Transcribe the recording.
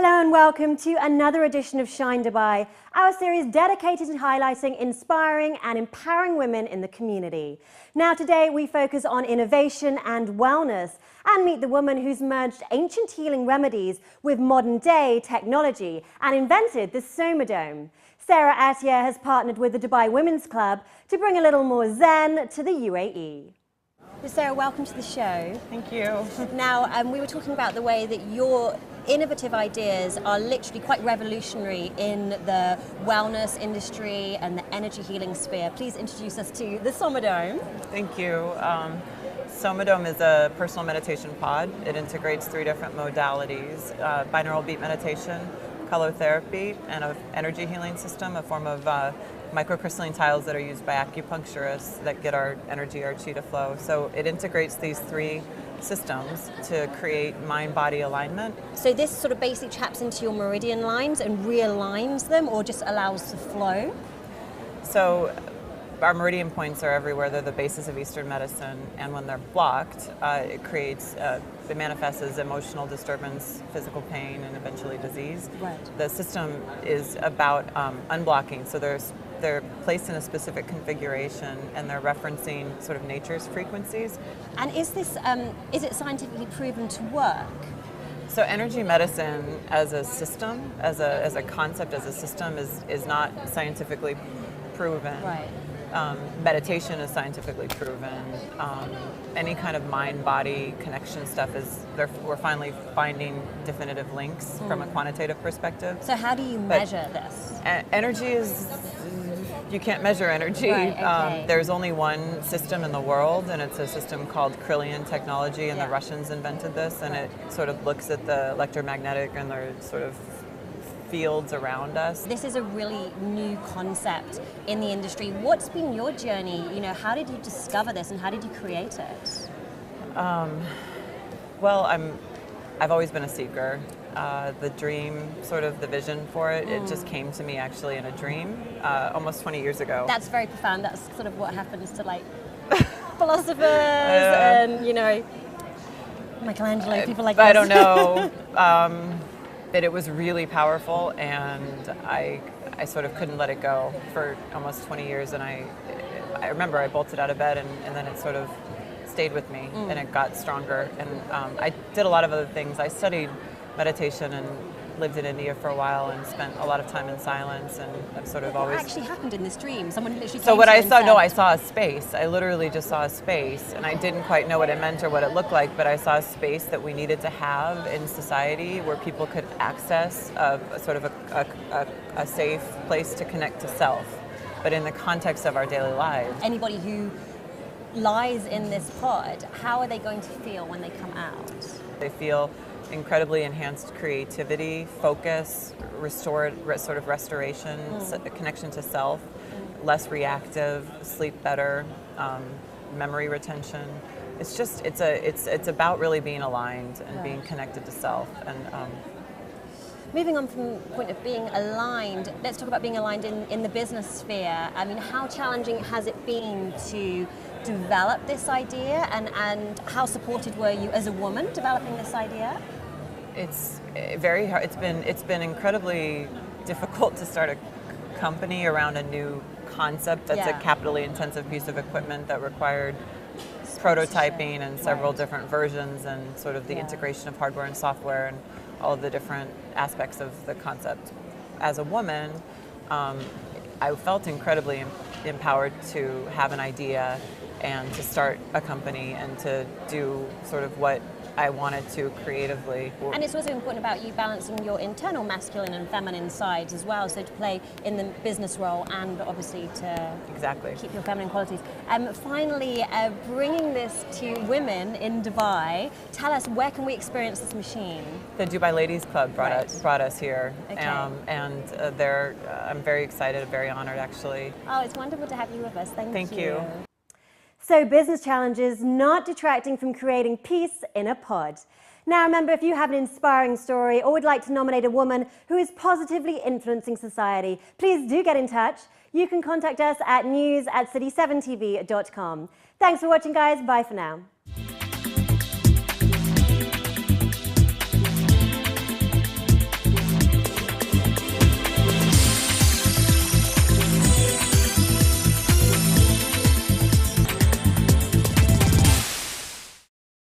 Hello and welcome to another edition of Shine Dubai, our series dedicated to highlighting inspiring and empowering women in the community. Now today we focus on innovation and wellness and meet the woman who's merged ancient healing remedies with modern day technology and invented the Somodome. Sarah Attia has partnered with the Dubai Women's Club to bring a little more zen to the UAE. So Sarah, welcome to the show. Thank you. Now, we were talking about the way that your innovative ideas are literally quite revolutionary in the wellness industry and the energy healing sphere. Please introduce us to the Somodome. Thank you. Somodome is a personal meditation pod. It integrates 3 different modalities: binaural beat meditation, color therapy, and an energy healing system, a form of microcrystalline tiles that are used by acupuncturists that get our energy, our chi to flow. So it integrates these 3 systems to create mind-body alignment. So this sort of basically taps into your meridian lines and realigns them, or just allows the flow? So our meridian points are everywhere. They're the basis of Eastern medicine, and when they're blocked, it manifests as emotional disturbance, physical pain, and eventually disease. Right. The system is about unblocking, so they're placed in a specific configuration, and they're referencing sort of nature's frequencies. And is it scientifically proven to work? So energy medicine as a system, as a concept, as a system is not scientifically proven. Right. Meditation is scientifically proven. Any kind of mind-body connection stuff we're finally finding definitive links from a quantitative perspective. So how do you measure this? Energy you can't measure energy. Right, okay. There's only one system in the world, and it's a system called Krillian technology, and the Russians invented this, and it sort of looks at the electromagnetic and the sort of fields around us. This is a really new concept in the industry. What's been your journey? You know, how did you discover this and how did you create it? Well, I've always been a seeker. The dream, sort of the vision for it, it just came to me actually in a dream almost 20 years ago. That's very profound. That's sort of what happens to like philosophers and, you know, Michelangelo, people like that. I don't know. But it was really powerful, and I sort of couldn't let it go for almost 20 years, and I remember I bolted out of bed, and then it sort of stayed with me, and it got stronger. And I did a lot of other things. I studied meditation and lived in India for a while and spent a lot of time in silence, and I've sort of always... What actually happened in this dream? Someone literally So came what to you I and saw, said, no, I saw a space. I literally just saw a space, and I didn't quite know what it meant or what it looked like, but I saw a space that we needed to have in society where people could access a sort of a safe place to connect to self, but in the context of our daily lives. Anybody who lies in this pod, how are they going to feel when they come out? They feel incredibly enhanced creativity, focus, restored sort of restoration, connection to self, less reactive, sleep better, memory retention. It's just it's about really being aligned and being connected to self. And moving on from the point of being aligned, let's talk about being aligned in the business sphere. I mean, how challenging has it been to develop this idea, and how supported were you as a woman developing this idea? It's very hard. It's been incredibly difficult to start a company around a new concept that's a capitally intensive piece of equipment that required prototyping and several different versions, and sort of the integration of hardware and software and all of the different aspects of the concept. As a woman, I felt incredibly empowered to have an idea and to start a company and to do sort of what I wanted to creatively. And it's also important about you balancing your internal masculine and feminine sides as well, so to play in the business role and obviously to keep your feminine qualities. Finally, bringing this to women in Dubai, tell us, where can we experience this machine? The Dubai Ladies Club brought us here, okay. And I'm very excited, very honored actually. Oh, it's wonderful to have you with us. Thank you. you. So business challenges not detracting from creating peace in a pod. Now remember, if you have an inspiring story or would like to nominate a woman who is positively influencing society, please do get in touch. You can contact us at news@city7tv.com. Thanks for watching, guys. Bye for now.